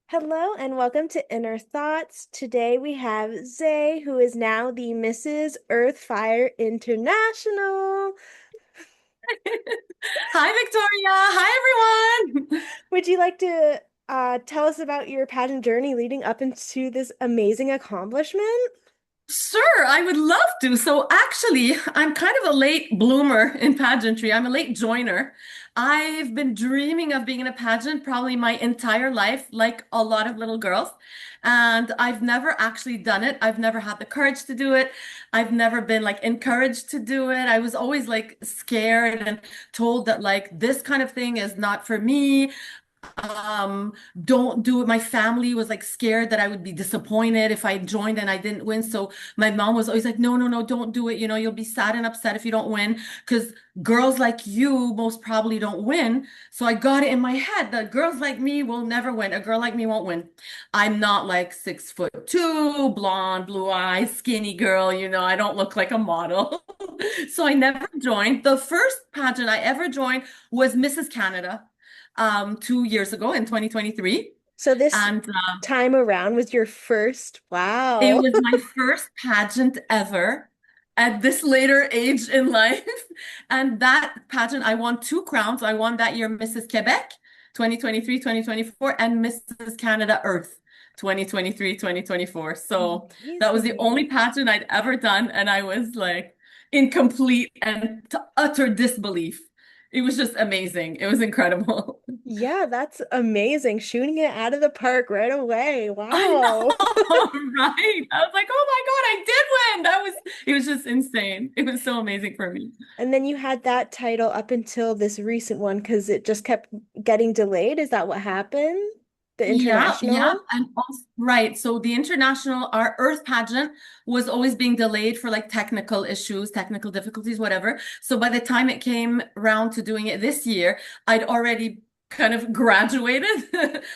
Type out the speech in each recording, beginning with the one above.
Hello and welcome to Inner Thoughts. Today we have Zei, who is now the Mrs. Earth Fire International. Hi, Victoria. Hi, everyone. Would you like to tell us about your pageant journey leading up into this amazing accomplishment? Sure, I would love to. So, actually, I'm kind of a late bloomer in pageantry. I'm a late joiner. I've been dreaming of being in a pageant probably my entire life, like a lot of little girls. And I've never actually done it. I've never had the courage to do it. I've never been like encouraged to do it. I was always like scared and told that like this kind of thing is not for me. um don't do it. My family was like scared that I would be disappointed if I joined and I didn't win. So my mom was always like, no, no, no, don't do it. You'll be sad and upset if you don't win because girls like you most probably don't win. So I got it in my head that girls like me will never win. A girl like me won't win. I'm not like 6'2", blonde, blue eyes, skinny girl. I don't look like a model. So I never joined. The first pageant I ever joined was Mrs. Canada 2 years ago in 2023. So this And time around was your first. it Wow. was my first pageant ever at this later age in life. And that pageant, I won two crowns. I won that year Mrs. Quebec 2023, 2024, and Mrs. Canada Earth 2023, 2024. So that was the only Amazing. pageant I'd ever done. And I was like in complete and utter disbelief. It was just amazing. It was incredible. Yeah, that's amazing. Shooting it out of the park right away. I Wow. know, right? I was like, oh my God, I did win. It was just insane. It was so amazing for me. And then you had that title up until this recent one because it just kept getting delayed. Is that what happened? The Yeah, yeah. international? And also, right. So the international, our Earth pageant was always being delayed for like technical issues, technical difficulties, whatever. So by the time it came around to doing it this year, I'd already kind of graduated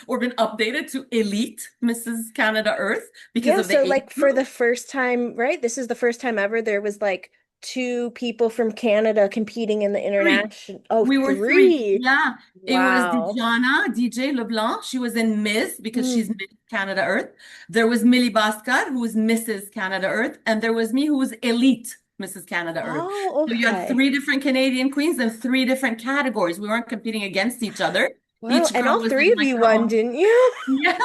or been updated to Elite Mrs. Canada Earth because Yeah, of so the age like for group. the first time, right? This is the first time ever there was like two people from Canada competing in the Three. international. Oh, We were three. three. Yeah. It was Wow. Dijana, DJ LeBlanc. She was in Miss because she's Mm. Miss Canada Earth. There was Millie Bhaskar, who was Mrs. Canada Earth. And there was me, who was Elite Mrs. Canada Earth. Oh, So you had okay. three different Canadian queens and three different categories. We weren't competing against each other. Wow. Each And girl all was three in of like you her won, own. didn't you? Yeah.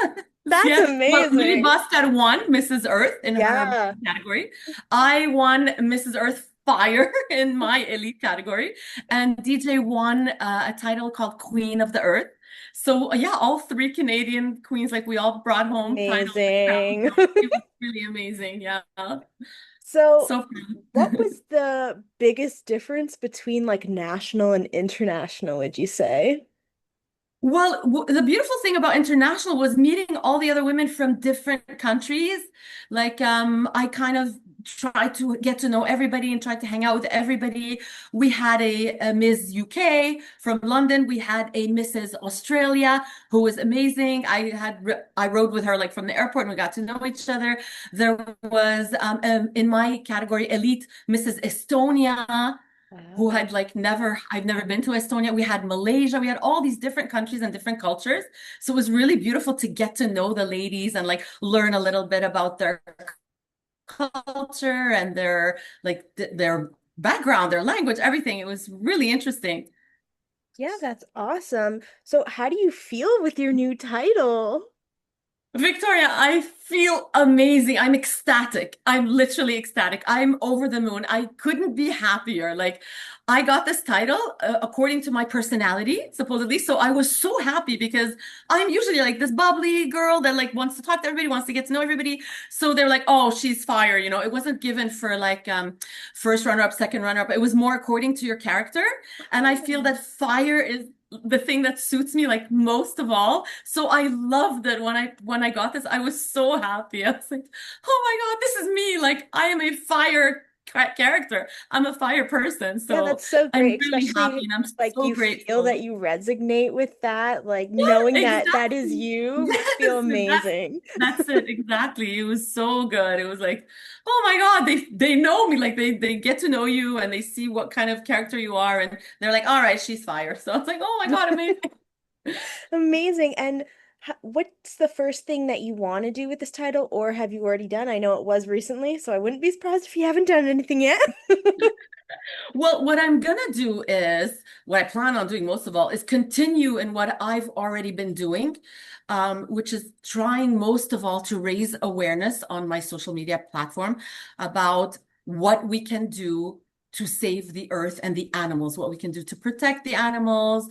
That's Yeah. Well, Millie amazing. Bhaskar won Mrs. Earth in her Yeah. category. I won Mrs. Earth Fire in my elite category. And DJ won a title called Queen of the Earth. So yeah, all three Canadian queens, like we all brought home titles and crowns. Amazing. So it was really amazing. Yeah. So, So what fun. was the biggest difference between like national and international, would you say? Well, the beautiful thing about international was meeting all the other women from different countries. Like, I kind of tried to get to know everybody and tried to hang out with everybody. We had a Ms. UK from London. We had a Mrs. Australia who was amazing. I rode with her like from the airport and we got to know each other. There was in my category, elite Mrs. Estonia who Wow. had like I've never been to Estonia. We had Malaysia, we had all these different countries and different cultures. So it was really beautiful to get to know the ladies and like learn a little bit about their culture and their like their background, their language, everything. It was really interesting. Yeah, that's awesome. So, how do you feel with your new title? Victoria, I feel amazing. I'm ecstatic. I'm literally ecstatic. I'm over the moon. I couldn't be happier. Like, I got this title according to my personality, supposedly. So I was so happy because I'm usually like this bubbly girl that like wants to talk to everybody, wants to get to know everybody. So they're like, "Oh, she's fire." It wasn't given for like first runner up, second runner up. It was more according to your character. And I feel Oh. that fire is the thing that suits me like most of all. So I loved it when I got this. I was so happy. I was like, "Oh my God, this is me. Like I am a fire character. I'm a fire person." Yeah, So that's so I'm great, really happy especially and I'm like so you feel that grateful. you resonate with that, like knowing that that is Exactly. you must feel Yes, amazing. that's it. Exactly. It was so good. It was like, oh my God, they know me. Like they get to know you and they see what kind of character you are and they're like, all right, she's fire. So it's like, oh my God, amazing. Amazing. And What's the first thing that you want to do with this title, or have you already done? I know it was recently, so I wouldn't be surprised if you haven't done anything yet. Well, what I'm gonna do is what I plan on doing most of all is continue in what I've already been doing, which is trying most of all to raise awareness on my social media platform about what we can do to save the earth and the animals, what we can do to protect the animals,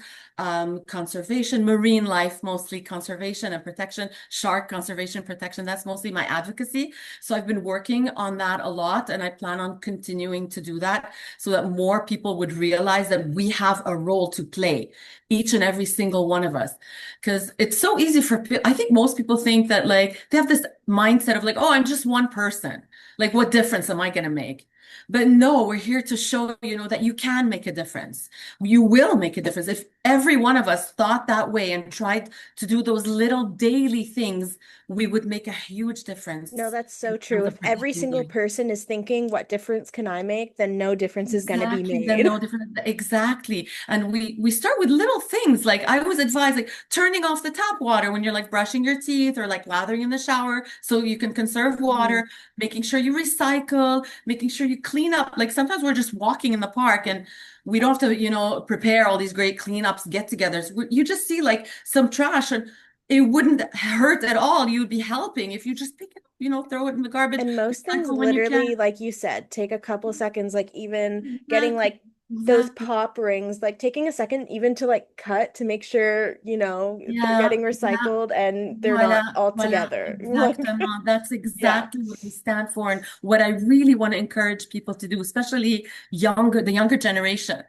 conservation, marine life, mostly conservation and protection, shark conservation protection. That's mostly my advocacy. So I've been working on that a lot, and I plan on continuing to do that so that more people would realize that we have a role to play, each and every single one of us. Because it's so easy for people. I think most people think that like they have this mindset of like, oh, I'm just one person. Like, what difference am I going to make? But no, we're here to show, that you can make a difference. You will make a difference. If every one of us thought that way and tried to do those little daily things, we would make a huge No, difference that's in so terms true. of If every protecting single life. person is thinking, what difference can I make? Then no difference is going to be Exactly. Then made. no different. Exactly. And we start with little things. Like I always advise like turning off the tap water when you're like brushing your teeth or like lathering in the shower so you can conserve Mhm. water, making sure you recycle, making sure you clean up. Like sometimes we're just walking in the park and we don't have to, prepare all these great cleanups, get-togethers. You just see like some trash and it wouldn't hurt at all. You would be helping if you just pick it up, throw it in the garbage, And most things recycle when you can. literally, like you said, take a couple seconds, like even getting Exactly. like those Exactly. pop rings, like taking a second even to like cut to make sure, they're Yeah, getting yeah. recycled and they're not Voilà, all voilà, together. Like, exactement. That's yeah. exactly what we stand for and what I really want to encourage people to do, especially the younger generation.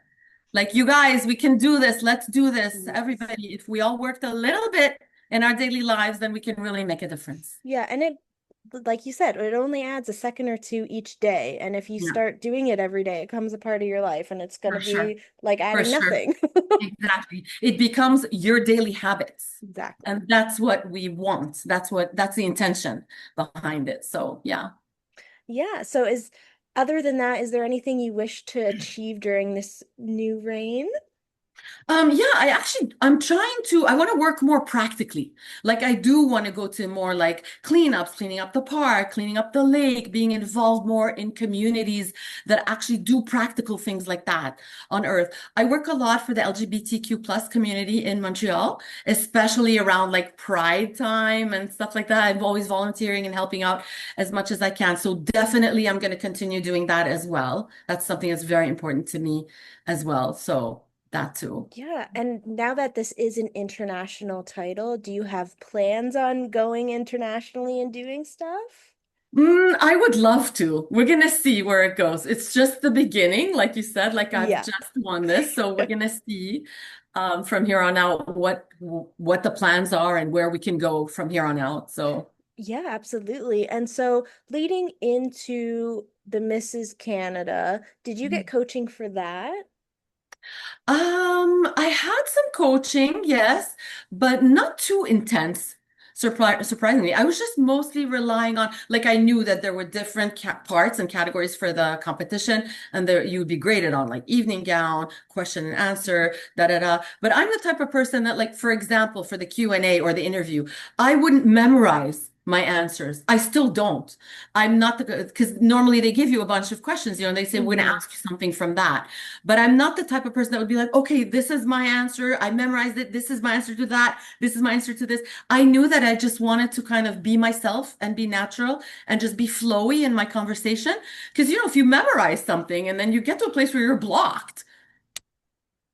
Like, you guys, we can do this. Let's do this. Yes. Everybody, if we all worked a little bit in our daily lives, then we can really make a difference. Yeah, and like you said, it only adds a second or two each day. And if you Yeah, start doing it every day, it becomes a part of your life and it's going to for sure. be like For adding sure. nothing. Exactly. It becomes your daily habits. Exactly. And that's what we want. That's the intention behind it. So, yeah. Yeah. So other than that, is there anything you wish to achieve during this new reign? Yeah, I want to work more practically. Like I do want to go to more like cleanups, cleaning up the park, cleaning up the lake, being involved more in communities that actually do practical things like that on Earth. I work a lot for the LGBTQ plus community in Montreal, especially around like Pride time and stuff like that. I'm always volunteering and helping out as much as I can. So definitely I'm going to continue doing that as well. That's something that's very important to me as well. So that too. Yeah. And now that this is an international title, do you have plans on going internationally and doing stuff? I would love to. We're gonna see where it goes. It's just the beginning, like you said, like I've Yeah. just won this, so we're gonna see from here on out what the plans are and where we can go from here on out. So. Yeah, absolutely. And so leading into the Mrs. Canada, did you get coaching for that? I had some coaching, yes, but not too intense. Surprisingly, I was just mostly relying on, like, I knew that there were different ca parts and categories for the competition, and there you would be graded on like evening gown, question and answer, da da da. But I'm the type of person that, like, for example, for the Q&A or the interview, I wouldn't memorize my answers. I still don't. I'm not the because normally they give you a bunch of questions, and they say we're going to Hmm. ask you something from that. But I'm not the type of person that would be like, okay, this is my answer. I memorized it. This is my answer to that. This is my answer to this. I knew that I just wanted to kind of be myself and be natural and just be flowy in my conversation. Because, if you memorize something and then you get to a place where you're blocked,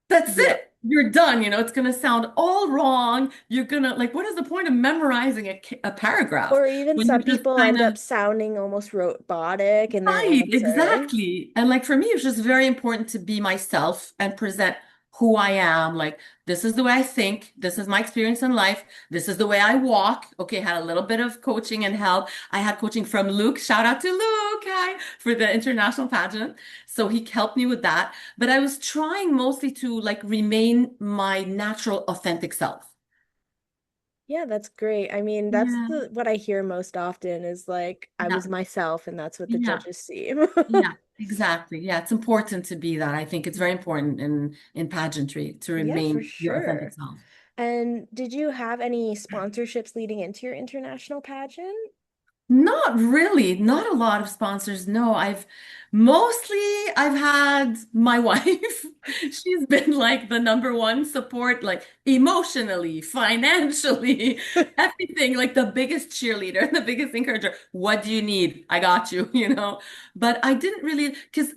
that's Yeah. it. You're done. It's going to sound all wrong. You're going to, like, what is the point of memorizing a paragraph Or even when some you just people kind end of up sounding almost robotic in their right, answer. exactly. And like for me, it's just very important to be myself and present who I am. Like, this is the way I think. This is my experience in life. This is the way I walk. Okay, had a little bit of coaching and help. I had coaching from Luke. Shout out to Luke, hi, for the international pageant. So he helped me with that. But I was trying mostly to like remain my natural, authentic self. Yeah, that's great. I mean, that's Yeah, the what I hear most often is like I yeah, was myself and that's what the yeah. judges see. Yeah, exactly. Yeah, it's important to be that. I think it's very important in pageantry to Yeah, for remain your authentic sure. self. And did you have any sponsorships leading into your international pageant? Not really, not a lot of sponsors. No, I've had my wife. She's been like the number one support, like emotionally, financially, everything, like the biggest cheerleader, the biggest encourager. What do you need? I got you, you know. But I didn't really, because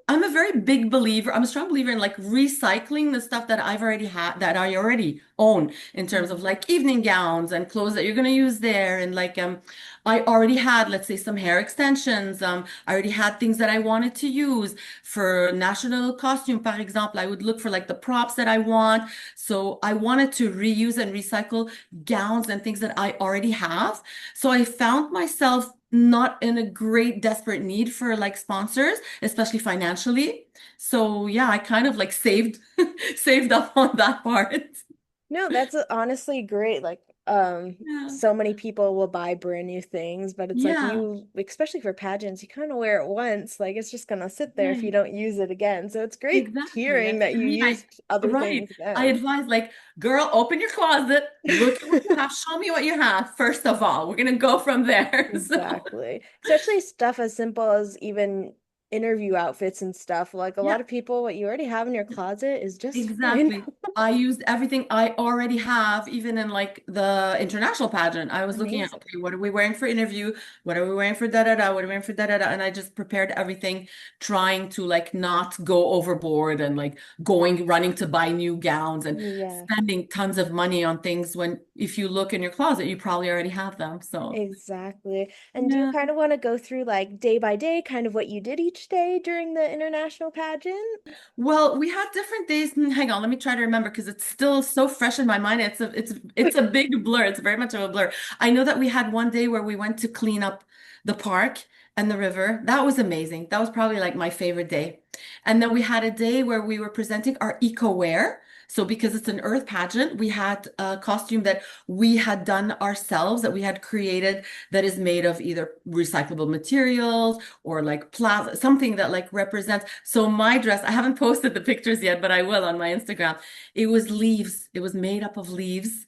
I'm a very big believer, I'm a strong believer in like recycling the stuff that I've already had, that I already own, in terms of Mhm. like evening gowns and clothes that you're gonna use there, and like I already had, let's say, some hair extensions. I already had things that I wanted to use for national costume, par exemple. I would look for like the props that I want. So I wanted to reuse and recycle gowns and things that I already have. So I found myself not in a great desperate need for like sponsors, especially financially. So yeah, I kind of like saved saved up on that part. No, that's honestly great. Like, Yeah. so many people will buy brand new things, but it's like Yeah. you, especially for pageants, you kind of wear it once. Like, it's just gonna sit there if you Right. don't use it again. So it's great Exactly. hearing And that for you me, used other right. things I again. advise like, girl, open your closet, look at what you have, show me what you have. First of all, we're gonna go from there. So Exactly. Especially stuff as simple as even interview outfits and stuff. Like a lot yeah. of people, what you already have in your closet is just fine. Exactly. I used everything I already have, even in like the international pageant. I was looking at, Amazing. okay, what are we wearing for interview? What are we wearing for da da da? What are we wearing for da da da? And I just prepared everything, trying to like not go overboard and like running to buy new gowns and Yeah. spending tons of money on things when if you look in your closet, you probably already have them. So Exactly. And do you yeah. kind of want to go through like day by day, kind of what you did each day during the international pageant? Well, we had different days. Hang on, let me try to remember because it's still so fresh in my mind. It's a big blur. It's very much of a blur. I know that we had one day where we went to clean up the park and the river. That was amazing. That was probably like my favorite day. And then we had a day where we were presenting our eco wear. So because it's an earth pageant, we had a costume that we had done ourselves, that we had created, that is made of either recyclable materials or like plastic, something that like represents. So my dress, I haven't posted the pictures yet, but I will on my Instagram. It was leaves. It was made up of leaves.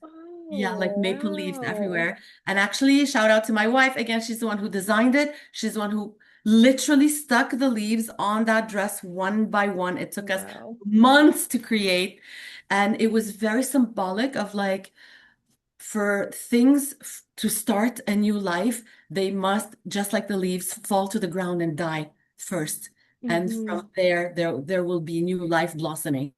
Yeah, like Oh, maple leaves wow. everywhere. And actually, shout out to my wife. Again, she's the one who designed it. She's the one who literally stuck the leaves on that dress one by one. It took us Wow. months to create. And it was very symbolic of like, for things to start a new life, they must, just like the leaves, fall to the ground and die first. And Hmm. from there will be new life blossoming.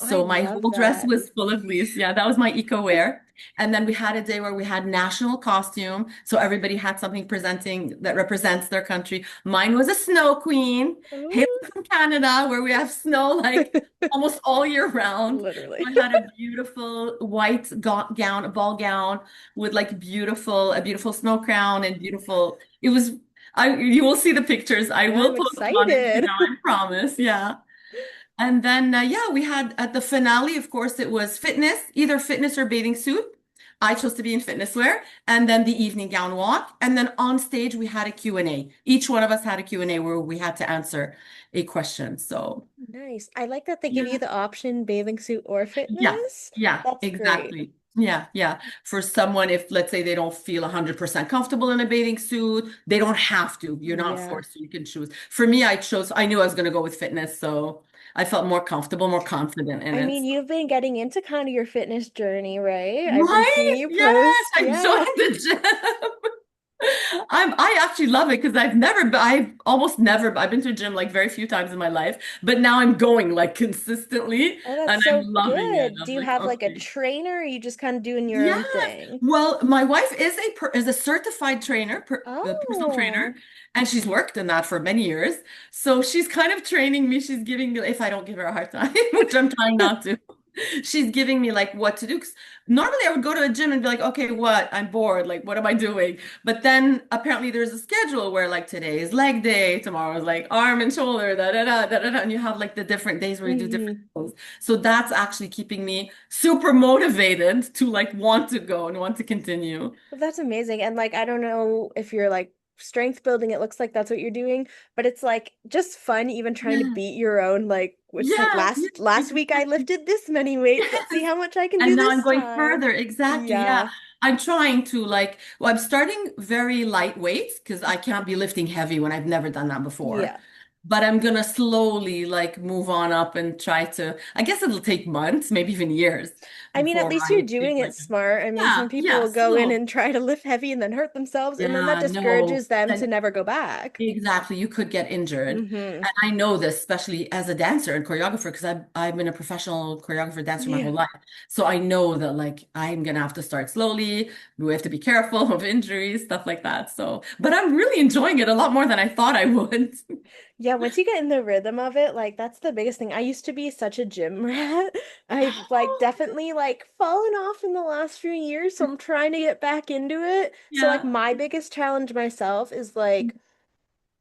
I So my love whole dress that. was full of leaves. Yeah, that was my eco wear. And then we had a day where we had national costume. So everybody had something presenting that represents their country. Mine was a snow queen, hailing Ooh. from Canada, where we have snow like almost all year round. Literally. I had a beautiful white gown, a ball gown with like a beautiful snow crown and beautiful. It was, you will see the pictures. I Yeah, will I'm post them on excited. Instagram, I promise. Yeah. And then, yeah, we had at the finale, of course, it was fitness, either fitness or bathing suit. I chose to be in fitness wear, and then the evening gown walk. And then on stage, we had a Q&A. Each one of us had a Q&A where we had to answer a question. So, Nice. I like that they give you yeah. the option bathing suit or Yeah, fitness. yeah, That's great. exactly. Yeah, yeah. For someone, if let's say they don't feel 100% comfortable in a bathing suit, they don't have to. You're not Yeah. forced. You can choose. For me, I knew I was going to go with fitness, so I felt more comfortable, more confident in I it. mean, you've been getting into kind of your fitness journey, right? I've been Right? seeing you Yes, post. I Yeah. joined the gym. I actually love it because I've almost never, I've been to a gym like very few times in my life, but now I'm going like consistently Oh, that's and I'm so loving it. good. Do I'm you like, have like a okay. trainer or are you just kind of doing your own Yes. thing? Well, my wife is a certified trainer, a personal trainer, Oh. and she's worked in that for many years. So she's kind of training me. She's giving me, if I don't give her a hard time, which I'm trying not to, she's giving me like what to do. 'Cause normally I would go to a gym and be like, okay, what? I'm bored. Like, what am I doing? But then apparently there's a schedule where like today is leg day, tomorrow is like arm and shoulder, da da da da da, da, and you have like the different days where you do different Hmm. things. So that's actually keeping me super motivated to like want to go and want to continue. Well, that's amazing. And like, I don't know if you're like strength building, it looks like that's what you're doing, but it's like just fun even trying to Yeah. beat your own like which like Yeah. Yeah. last week I Exactly. lifted this many weights. Let's see Yes. how much I can And do now I'm this going time. further. Exactly. Yeah. Yeah. I'm trying to well, I'm starting very lightweight because I can't be lifting heavy when I've never done that before. Yeah. But I'm gonna slowly move on up and try to, I guess it'll take months, maybe even years I mean, at before least I you're achieve doing my it goal. smart. I mean, Yeah, some people yeah, will go in slow. and try to lift heavy and then hurt themselves, and then that Yeah, no. discourages them to And never go back. exactly, you could get injured. Mm-hmm. And I know this, especially as a dancer and choreographer, because I've been a professional choreographer dancer my Yeah. whole life. So I know that I'm gonna have to start slowly. We have to be careful of injuries, stuff like that. So, but I'm really enjoying it a lot more than I thought I would. Yeah, once you get in the rhythm of it, like that's the biggest thing. I used to be such a gym rat. I've like definitely like fallen off in the last few years, so I'm trying to get back into it. So like Yeah. my biggest challenge myself is like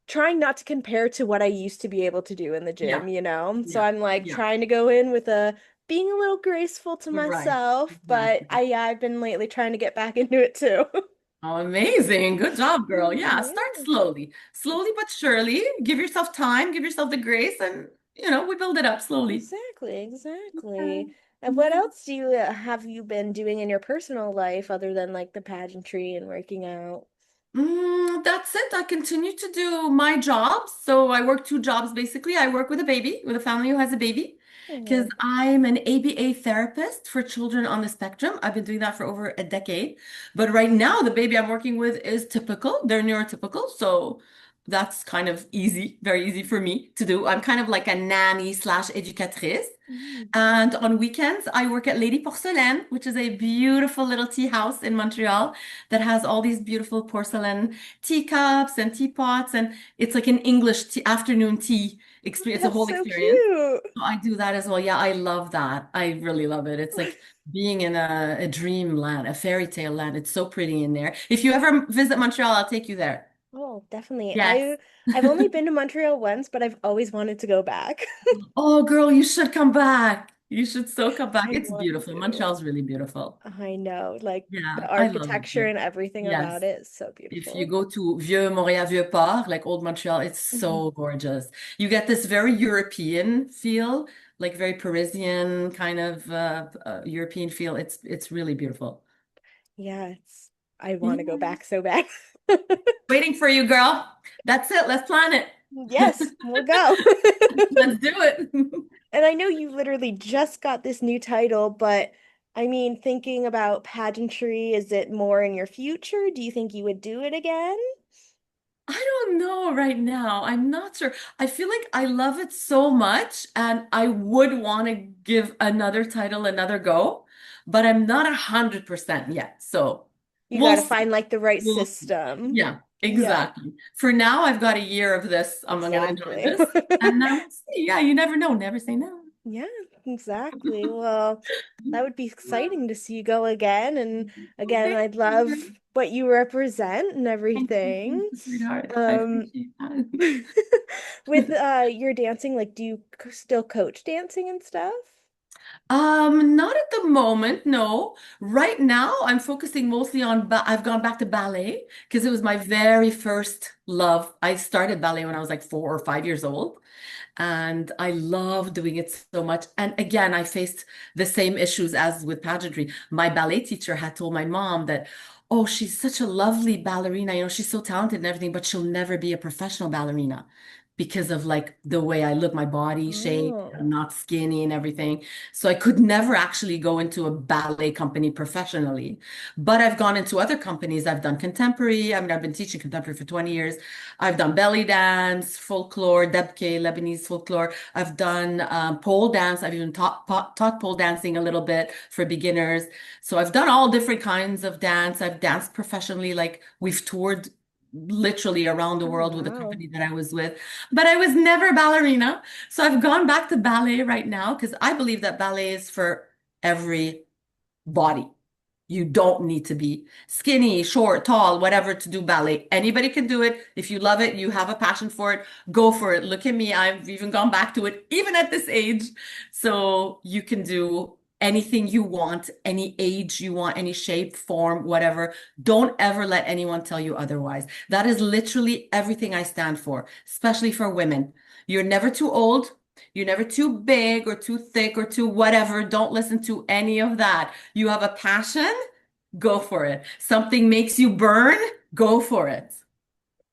trying not to compare to what I used to be able to do in the Yeah. gym, you know? So Yeah. I'm like Yeah. trying to go in with a being a little graceful to Right. myself, but Exactly. I've been lately trying to get back into it too. Oh, amazing. Good job, girl. Yeah, start Yeah. slowly. Slowly but surely. Give yourself time, give yourself the grace, and we build it up slowly. Exactly, Yeah. exactly. And what Yeah. else do you have you been doing in your personal life other than like the pageantry and working out? That's it. I continue to do my jobs. So I work two jobs basically. I work with a baby, with a family who has a baby, because Oh, I'm an ABA therapist for children on the spectrum. I've been doing that for over a decade. But right now, the baby I'm working with is typical. They're neurotypical. So that's kind of easy, very easy for me to do. I'm kind of like a nanny slash educatrice. mm. And on weekends, I work at Lady Porcelaine, which is a beautiful little tea house in Montreal that has all these beautiful porcelain teacups and teapots. And it's like an English tea, afternoon tea experience, a That's whole so experience. cute. So I do that as well. Yeah, I love that. I really love it. It's like being in a dream land, a fairy tale land. It's so pretty in there. If you ever visit Montreal, I'll take you there. Oh, definitely. Yes. I've only been to Montreal once, but I've always wanted to go back. Oh, girl, you should come back. You should so come back. I It's want beautiful. to. Montreal's really beautiful. I know, like the Yeah, I love it architecture here. and everything about Yes. it is so If you beautiful. go to Vieux Montréal, Vieux Port, like Old Montreal, it's Mhm. so gorgeous. You get this very European feel, like very Parisian kind of European feel. It's really beautiful. Yeah, I want to go Yeah. back so bad. Waiting for you, girl. That's it. Let's plan it. Yes, we'll go. Let's do it. And I know you literally just got this new title, but I mean, thinking about pageantry, is it more in your future? Do you think you would do it again? I don't know right now. I'm not sure. I feel like I love it so much and I would want to give another title another go, but I'm not 100% yet. So You got we'll to see. find like the right We'll see. system. Yeah, Yeah, exactly. For now, I've got a year of this. I'm going to enjoy exactly. this. And then we'll see. Yeah, you never know. Never say no. Yeah, exactly. Well, that would be exciting to see you go again. And Well, again, thank I'd you. love what you represent and Thank you, everything. sweetheart. I Um, appreciate that. with your dancing, like, do you still coach dancing and stuff? Not at the moment, no. Right now, I'm focusing mostly on I've gone back to ballet because it was my very first love. I started ballet when I was like 4 or 5 years old, and I love doing it so much. And again, I faced the same issues as with pageantry. My ballet teacher had told my mom that, oh, she's such a lovely ballerina, she's so talented and everything, but she'll never be a professional ballerina because of like the way I look, my body shape, I'm Oh. not skinny and everything. So I could never actually go into a ballet company professionally. But I've gone into other companies. I've done contemporary. I mean, I've been teaching contemporary for 20 years. I've done belly dance, folklore, debke, Lebanese folklore. I've done pole dance. I've even taught pole dancing a little bit for beginners. So I've done all different kinds of dance. I've danced professionally. Like we've toured literally around the Oh, world with the wow. company that I was with, but I was never a ballerina. So I've gone back to ballet right now because I believe that ballet is for every body. You don't need to be skinny, short, tall, whatever to do ballet. Anybody can do it. If you love it, you have a passion for it, go for it. Look at me. I've even gone back to it, even at this age. So you can do anything you want, any age you want, any shape, form, whatever. Don't ever let anyone tell you otherwise. That is literally everything I stand for, especially for women. You're never too old. You're never too big or too thick or too whatever. Don't listen to any of that. You have a passion, go for it. Something makes you burn, go for it.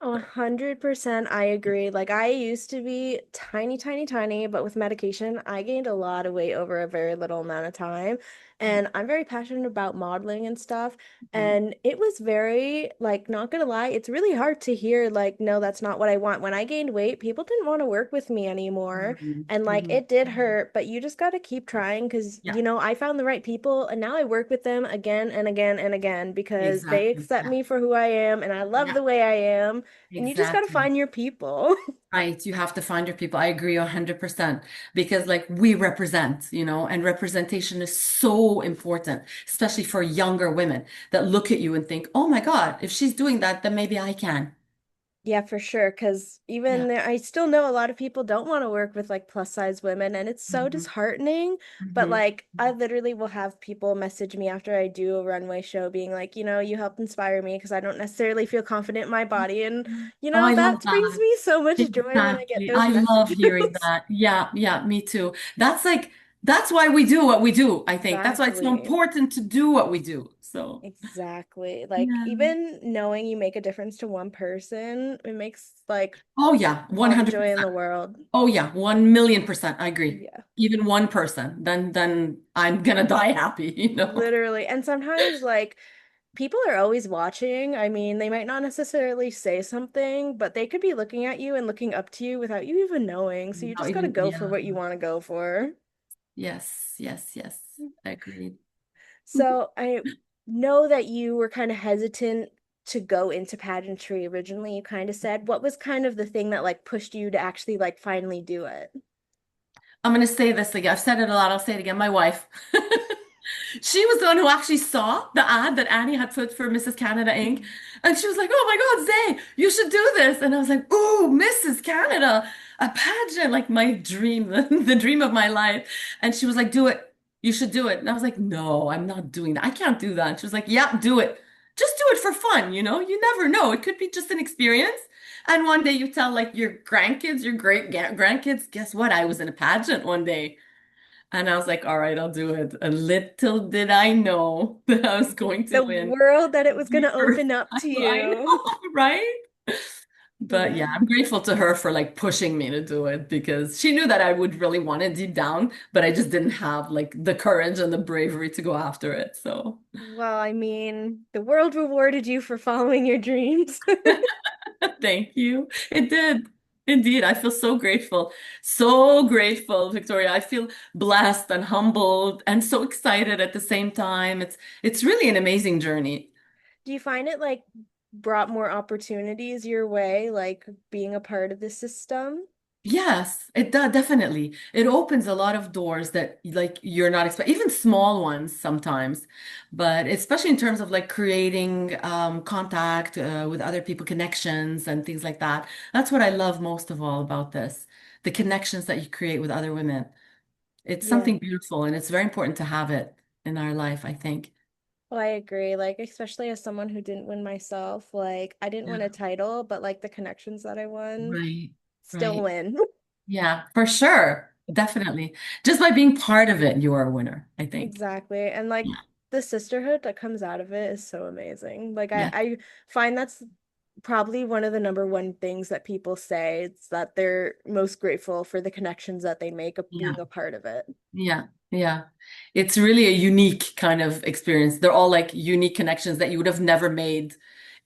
100% I agree. Like I used to be tiny, tiny, tiny, but with medication, I gained a lot of weight over a very little amount of time. And I'm very passionate about modeling and stuff. Mhm. And it was very, like, not gonna lie, it's really hard to hear, like, no, that's not what I want. When I gained weight, people didn't want to work with me anymore. Mhm. And like Mhm. it did hurt, but you just gotta keep trying because, Yeah, I found the right people and now I work with them again and again and again because they exactly. accept Yeah, me for who I am and I love yeah, the way I am. And you just got to exactly. find your people. Right. You have to find your people. I agree 100% because like we represent, and representation is so important, especially for younger women that look at you and think, oh my God, if she's doing that, then maybe I can. Yeah, for sure. Because Yeah. even there, I still know a lot of people don't want to work with like plus size women, and it's so Hmm. disheartening. But Hmm. like, I literally will have people message me after I do a runway show, being like, you helped inspire me because I don't necessarily feel confident in my body. And, Oh, I love that brings that. me so much joy when I get Exactly. those I love messages. hearing that. Yeah, yeah, me too. That's why we do what we do, I think. That's why it's so Exactly. important to do what we do. So, Exactly. Like, yeah. even knowing you make a difference to one person, it makes like Oh, yeah, all the joy 100%. in the world. Oh yeah, 1,000,000%. I agree. Yeah. Even one person, then I'm gonna die happy. Literally. And sometimes, like, people are always watching. I mean, they might not necessarily say something, but they could be looking at you and looking up to you without you even knowing. So you Not just got to even, go for yeah. what you want to go for. Yes, yes, yes. Agreed. So I know that you were kind of hesitant to go into pageantry originally. You kind of said, what was kind of the thing that like pushed you to actually like finally do it? I'm gonna say this again. I've said it a lot. I'll say it again. My wife. She was the one who actually saw the ad that Annie had put for Mrs. Canada Inc. And she was like, oh my God, Zay, you should do this. And I was like, ooh, Mrs. Canada, a pageant, like my dream, the dream of my life. And she was like, do it. You should do it. And I was like, no, I'm not doing that. I can't do that. And she was like, yeah, do it. Just do it for fun. You never know. It could be just an experience. And one day you tell like your grandkids, your great grandkids, guess what? I was in a pageant one day. And I was like, all right, I'll do it. And little did I know that I was going to The win world that it was going the to first open up to time. I you. know, right? But yeah, Yeah. I'm grateful to her for like pushing me to do it because she knew that I would really want it deep down, but I just didn't have like the courage and the bravery to go after it. So Well, I mean, the world rewarded you for following your dreams. thank you. It did. Indeed, I feel so grateful. So grateful, Victoria. I feel blessed and humbled and so excited at the same time. It's really an amazing journey. Do you find it like brought more opportunities your way, like being a part of the system? Yes, it does definitely. It opens a lot of doors that like you're not expecting, even small ones sometimes. But especially in terms of like creating contact with other people, connections and things like that. That's what I love most of all about this, the connections that you create with other women. It's Yeah. something beautiful and it's very important to have it in our life, I think. Well, I agree. Like, especially as someone who didn't win myself, like, I didn't win a Yeah. title, but like the connections that I won Right, still right. win. Yeah, for sure. Definitely. Just by being part of it, you are a winner, I think. Exactly. And like Yeah. the sisterhood that comes out of it is so amazing. Like Yeah. I find that's probably one of the number one things that people say. It's that they're most grateful for the connections that they make of Yeah. being a part of it. Yeah. Yeah. It's really a unique kind of experience. They're all like unique connections that you would have never made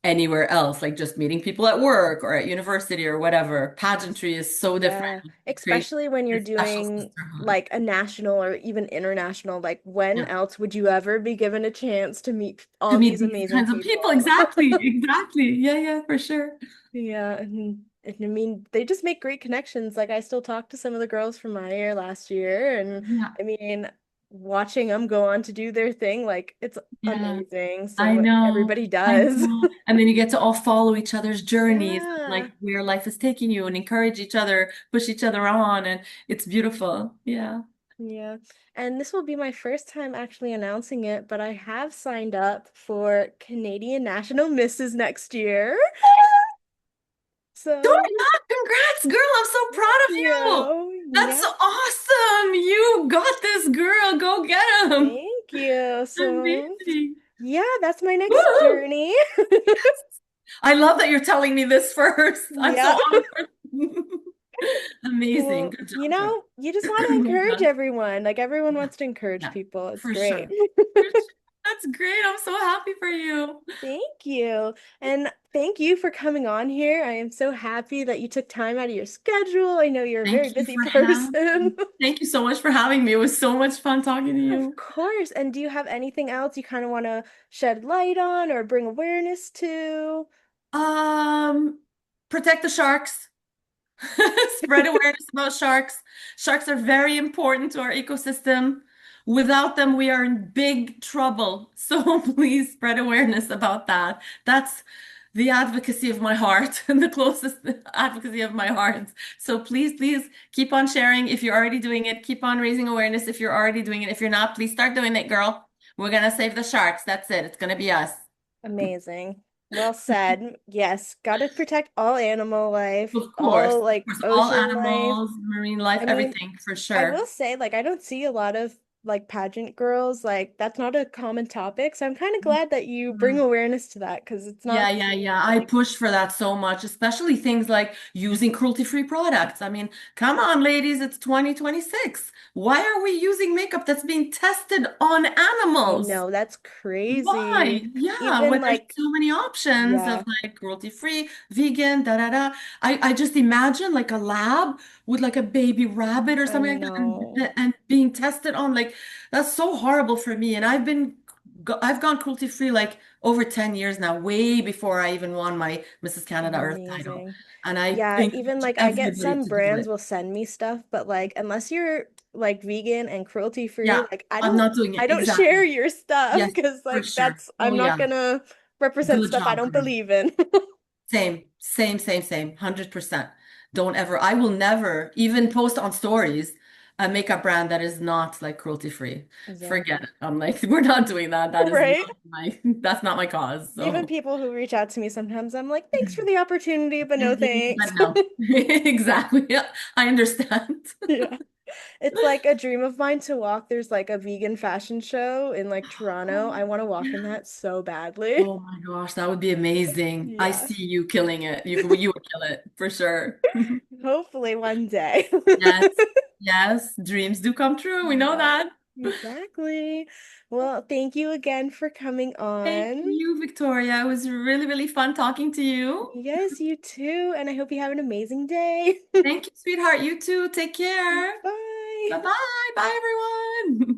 anywhere else, like just meeting people at work or at university or whatever. Pageantry is so different. Yeah, It creates especially when you're this special doing sisterhood. like a national or even international, like when Yeah. else would you ever be given a chance to meet To all meet these these amazing kinds of people. people? Exactly. Exactly. Yeah. Yeah, for sure. Yeah, and I mean, they just make great connections. Like I still talk to some of the girls from my year last year, and Yeah. I mean, watching them go on to do their thing, like it's Yeah. amazing. So I what know. everybody I does. know. And then you get to all follow each other's journeys, Yeah. like where life is taking you and encourage each other, push each other on. And it's beautiful. Yeah. Yeah. And this will be my first time actually announcing it, but I have signed up for Canadian National Misses next year. Don't So, not congrats, girl. I'm so thank proud of you. you. That's Yeah, awesome. You got this, girl. Go get him. thank you. So, Amazing. yeah, that's my next Woo! journey. I love that you're telling me this first. I'm Yeah. so honored. Amazing. Well, Good you job, girl. know, you just want to Well encourage done. everyone. Like everyone Yeah, wants to encourage yeah, people. It's for great. sure. For sure. That's great. I'm so happy for you. Thank you. And thank you for coming on here. I am so happy that you took time out of your schedule. I know you're a very Thank you busy for having person. me. Thank you so much for having me. It was so much fun talking to Of you. course. And do you have anything else you kind of want to shed light on or bring awareness to? Um, Protect the sharks. Spread awareness about sharks. Sharks are very important to our ecosystem. Without them, we are in big trouble. So please spread awareness about that. That's the advocacy of my heart and the closest advocacy of my heart. So please, please keep on sharing. If you're already doing it, keep on raising awareness. If you're already doing it, if you're not, please start doing it, girl. We're gonna save the sharks. That's it. It's gonna be us. Amazing. Well said. Yes, gotta protect all animal life, all Of like course, all ocean life. animals, marine life, I mean, everything for I sure. will say, like, I don't see a lot of like pageant girls. Like, that's not a common topic. So I'm kind of glad that you bring Mm. awareness to that because it's Yeah, not yeah, seen yeah. I like, push for that so much, especially things like using cruelty-free products. I mean, come on, ladies, it's 2026. Why are we using makeup that's being tested on I animals? know that's crazy. Why? Yeah, Even when there's like, so many options of yeah, like cruelty-free, vegan, da da da. I just imagine like a lab with like a baby rabbit or I something like that know. and being tested on like that's so horrible for me. And I've gone cruelty-free like over 10 years now, way before I even won my Mrs. Canada Earth title. Amazing. And I Yeah, even encourage like I get everybody some to do brands it. will send me stuff, but like unless you're like vegan and cruelty free, Yeah, like I'm not doing I it. don't share Exactly. your stuff Yes, because for like sure. that's Oh I'm not yeah. gonna represent Good stuff I job, don't girl. believe in. Same, same, same, same. 100%. Don't ever, I will never even post on stories a makeup brand that is not like cruelty free. Forget it. Exactly. I'm like, we're not doing that. That is Right? not that's not my cause. Even So, people who reach out to me sometimes, I'm like, thanks for the opportunity, but no thanks. but no, exactly. Yeah, I understand. Yeah. It's like a dream of mine to walk. There's like a vegan fashion show in like Toronto. Oh, I want to walk in yeah. that so badly. Oh my gosh, that would be amazing. I Yeah. see you killing it. You would kill it for sure. Hopefully one day. Yes, yes, dreams do come true. We know Yeah, that. exactly. Well, thank you again for coming Thank on. you, Victoria. It was really, really fun talking to you. Yes, you too. And I hope you have an amazing day. Thank you, sweetheart. You too. Take care. Bye. Bye-bye. Bye, everyone.